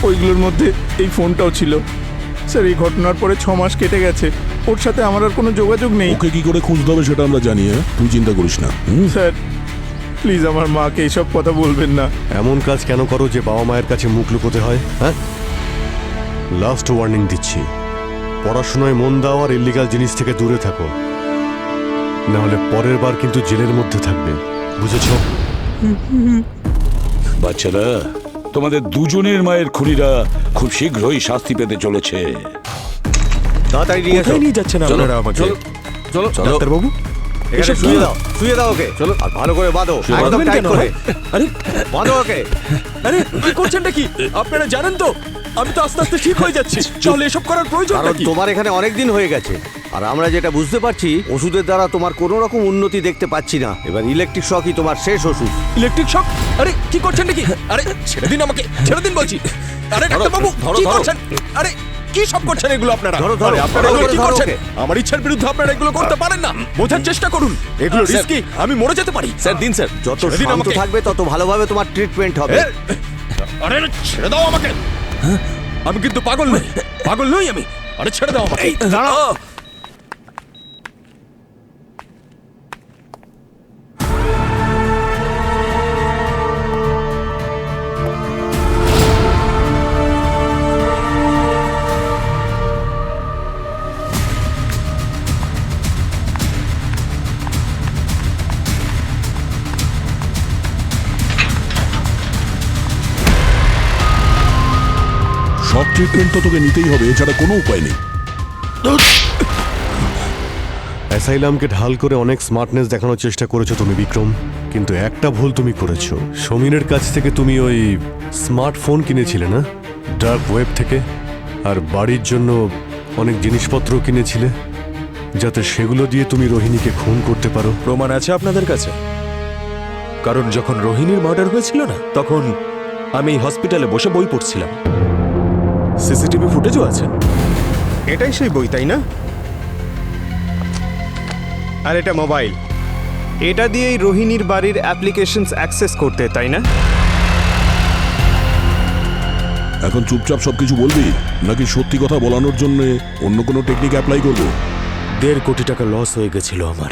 ওইগুলোর মধ্যে এই ফোনটাও ছিল। স্যার, এই ঘটনার পরে 6 মাস কেটে গেছে, ওর সাথে আমার আর কোনো যোগাযোগ নেই। ওকে কি করে খুঁজতে হবে সেটা আমরা জানি, তুই চিন্তা করিস না। স্যার প্লিজ আমার মাকে এইসব কথা বলবেন না। এমন কাজ কেন করো যে বাবা মায়ের কাছে মুখ লুকোতে হয়? হ্যাঁ, লাস্ট ওয়ার্নিং দিচ্ছি, পড়াশোনায় মন দাও আর ইল্লিগাল জিনিস থেকে দূরে থাকো। না হলে পরের বার কিন্তু জেলের মধ্যে থাকবে, বুঝেছো? বাচ্চারা, তোমাদের দুজনের মায়ের খুনিরা খুব শীঘ্রই শাস্তি পেতে চলেছে। তাড়াতাড়ি নিয়ে এসো। কোথায় নিয়ে যাচ্ছেন চলো, আপনারা আমাকে? চলো, চলো, চলো। ডাক্তারবাবু, এখানে এসব শুয়ে কি? দাও, শুয়ে দাও ওকে। চলো, আর ভালো করে বাঁধো, একদম বাঁধবেন টাইট কেন? করে আরে বাঁধো ওকে। আরে কি করছেনটা কি? আপনারা জানেন তো আমি তো আস্তে আস্তে ঠিক হয়ে যাচ্ছি, তাহলে এসব করার প্রয়োজন কারণ কি? তোমার এখানে অনেক দিন হয়ে গেছে, আর আমরা যেটা বুঝতে পারছি ওষুধের দ্বারা তোমার কোনো রকম উন্নতি দেখতে পাচ্ছি না। এবার ইলেকট্রিক শকই তোমার শেষ ওষুধ। Electric shock? আরে কি করছেনটা কি? আরে ছেড়ে দিন আমাকে, ছেড়ে দিন বলছি। আরে ধরো, ডাক্তারবাবু ধরো, কি ধরো। করছেন? আরে কি সব করছেন এগুলো আপনারা? ধরো, ধরো, আরে আপনারা ধরো, এগুলো কি ধরো করছেন? ওকে। আমার ইচ্ছার বিরুদ্ধে আপনারা এগুলো করতে পারেন না, বোঝার চেষ্টা করুন। এগুলো স্যার, রিস্কি, আমি মরে যেতে পারি। স্যার দিন স্যার, যত ছেড়ে দিন শান্ত আমাকে। থাকবে তত ভালোভাবে তোমার ট্রিটমেন্ট হবে। আরে ছেড়ে দাও আমাকে। আমি কিন্তু পাগল নই, পাগল নই আমি। আরে ছেড়ে দাও আমাকে। দাঁড়াও। শক ট্রিটমেন্ট তো তোকে নিতেই হবে, এছাড়া কোনো উপায় নেই। অ্যাসাইলামকে ঢাল করে অনেক স্মার্টনেস দেখানোর চেষ্টা করেছো তুমি বিক্রম, কিন্তু একটা ভুল তুমি করেছো। সমীরের কাছ থেকে তুমি ওই স্মার্টফোন কিনেছিলে না, ডার্ক ওয়েব থেকে, আর বাড়ির জন্য অনেক জিনিসপত্র কিনেছিলে, যাতে সেগুলো দিয়ে তুমি রোহিণীকে খুন করতে পারো। প্রমাণ আছে আপনাদের কাছে? কারণ যখন রোহিণীর মার্ডার হয়েছিল না, তখন আমি হসপিটালে বসে বই পড়ছিলাম। সিসিটিভি ফুটেজও আছে। এটাই সেই বই, তাই না? আর এটা মোবাইল, এটা দিয়েই রোহিণীর বাড়ির অ্যাপ্লিকেশনস অ্যাক্সেস করতে, তাই না? এখন চুপচাপ সবকিছু বলবি, নাকি সত্যি কথা বলানোর জন্য অন্য কোনো টেকনিক অ্যাপ্লাই করবো? 1.5 কোটি টাকা লস হয়ে গেছিল আমার।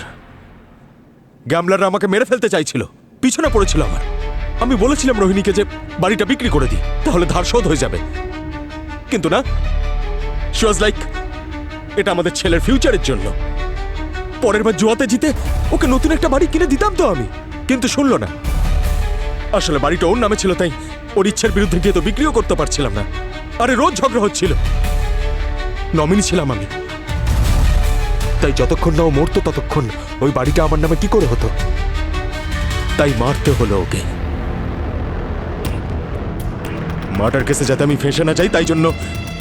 গ্যামলাররা আমাকে মেরে ফেলতে চাইছিল, পিছনে পড়েছিল আমার। আমি বলেছিলাম রোহিণীকে যে বাড়িটা বিক্রি করে দিই, তাহলে ধার শোধ হয়ে যাবে। কিন্তু না, শি ওয়াজ লাইক, এটা আমাদের ছেলের ফিউচারের জন্য। পরের বার জুয়াতে জিতে ওকে নতুন একটা বাড়ি কিনে দিতাম তো আমি, কিন্তু শুনলো না। আসলে বাড়িটা ওর নামে ছিল, তাই ওর ইচ্ছের বিরুদ্ধে গিয়ে তো বিক্রিও করতে পারছিলাম না। আরে রোজ ঝগড়া হচ্ছিল, নমিনি ছিলাম আমি। তাই যতক্ষণ না ও মরতো ততক্ষণ ওই বাড়িটা আমার নামে কি করে হতো, তাই মারতে হলো ওকে। মার্ডার কেসে যাতে আমি ফেঁসে না যাই, তাই জন্য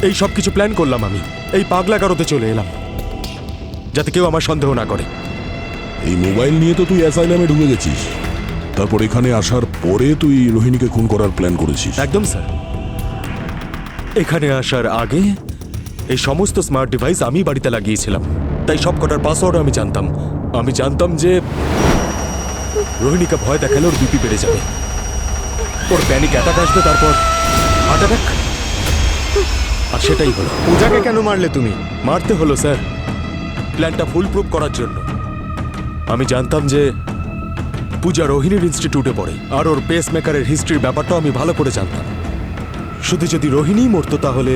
এই সব কিছু প্ল্যান করলাম। আমি এই পাগলা গারোতে চলে এলাম, যাতে কেউ আমার সন্দেহ না করে। এই মোবাইল নিয়ে তো তুই অ্যাসাইলামে ঢুকে গেছিস, তারপর এখানে আসার পরে তুই রোহিণীকে খুন করার প্ল্যান করেছিস। একদম স্যার, এখানে আসার আগে এই সমস্ত স্মার্ট ডিভাইস আমি বাড়িতে লাগিয়েছিলাম, তাই সব কটার পাসওয়ার্ড আমি জানতাম। আমি জানতাম যে রোহিণীকে ভয় দেখালে ওর বিপি বেড়ে যাবে, ওর প্যানিক অ্যাটাক আসবে, তারপর হার্ট অ্যাটাক। আর সেটাই হলো। পূজাকে কেন মারলে তুমি? মারতে হলো স্যার প্ল্যানটা ফুল প্রুফ করার জন্য। আমি জানতাম যে পূজা রোহিণীর ইনস্টিটিউটে পড়ে, আর ওর পেস মেকারের হিস্ট্রির ব্যাপারটাও আমি ভালো করে জানতাম। শুধু যদি রোহিণী মরতো, তাহলে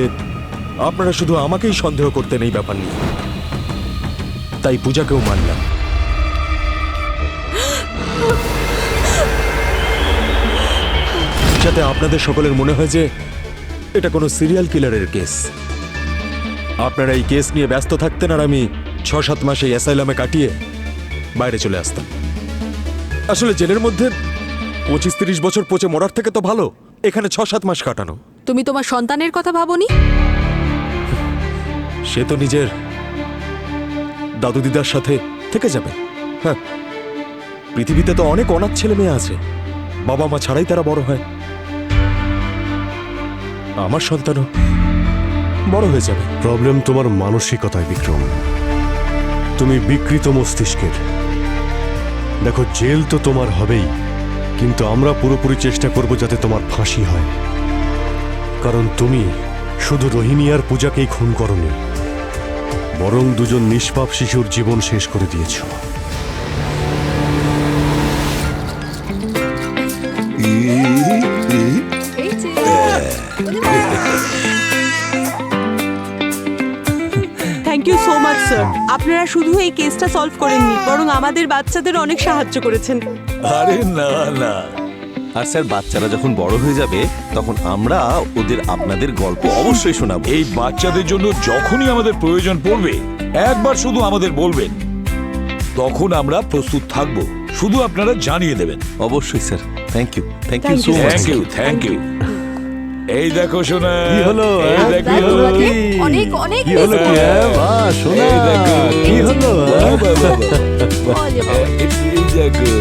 আপনারা শুধু আমাকেই সন্দেহ করতেন এই ব্যাপার নিয়ে। তাই পূজাকেও মানলাম। যাতে আপনাদের সকলের মনে হয় যে এটা কোনো সিরিয়াল কিলারের কেস। আপনারা এই কেস নিয়ে ব্যস্ত থাকতেন, আর আমি 6-7 মাস এই অ্যাসাইলামে কাটিয়ে বাইরে চলে আসতাম। আসলে জেলের মধ্যে 25-30 বছর পচে মরার থেকে তো ভালো এখানে 6-7 মাস কাটানো। তুমি তোমার সন্তানের কথা ভাবোনি? সে তো নিজের দাদু দিদার সাথে থেকে যাবে। হ্যাঁ, পৃথিবীতে তো অনেক অনাথ ছেলে মেয়ে আছে, বাবা মা ছাড়াই তারা বড় হয়। আমার সন্তানও বড় হয়ে যাবে। প্রবলেম তোমার মানসিকতায় বিক্রম, তুমি বিকৃত মস্তিষ্কের। দেখো, জেল তো তোমার হবেই, কিন্তু আমরা পুরোপুরি চেষ্টা করব যাতে তোমার ফাঁসি হয়। কারণ তুমি শুধু রোহিণী আর পূজাকেই খুন করনি, বরং দুজন নিষ্পাপ শিশুর জীবন শেষ করে দিয়েছ। Thank thank you so much sir. আপনারা শুধু এই কেসটা সলভ করেননি, বরং আমাদের বাচ্চাদের অনেক সাহায্য করেছেন। আরে না না, আর স্যার বাচ্চারা যখন বড় হয়ে যাবে তখন আমরা ওদের আপনাদের গল্প অবশ্যই শোনাবো। এই বাচ্চাদের জন্য যখনই আমাদের প্রয়োজন পড়বে একবার শুধু আমাদের বলবেন, তখন আমরা প্রস্তুত থাকব। শুধু আপনারা জানিয়ে দেবেন। অবশ্যই sir, thank you Thank you, so much. Thank you, thank you. এই দেখো শোনা, কি হলো এই দেখো, অনেক অনেক কি হলো কি সোনা এই দেখো, কি হলো বাহ, বাহ, বাহ, বাহ। এই দেখো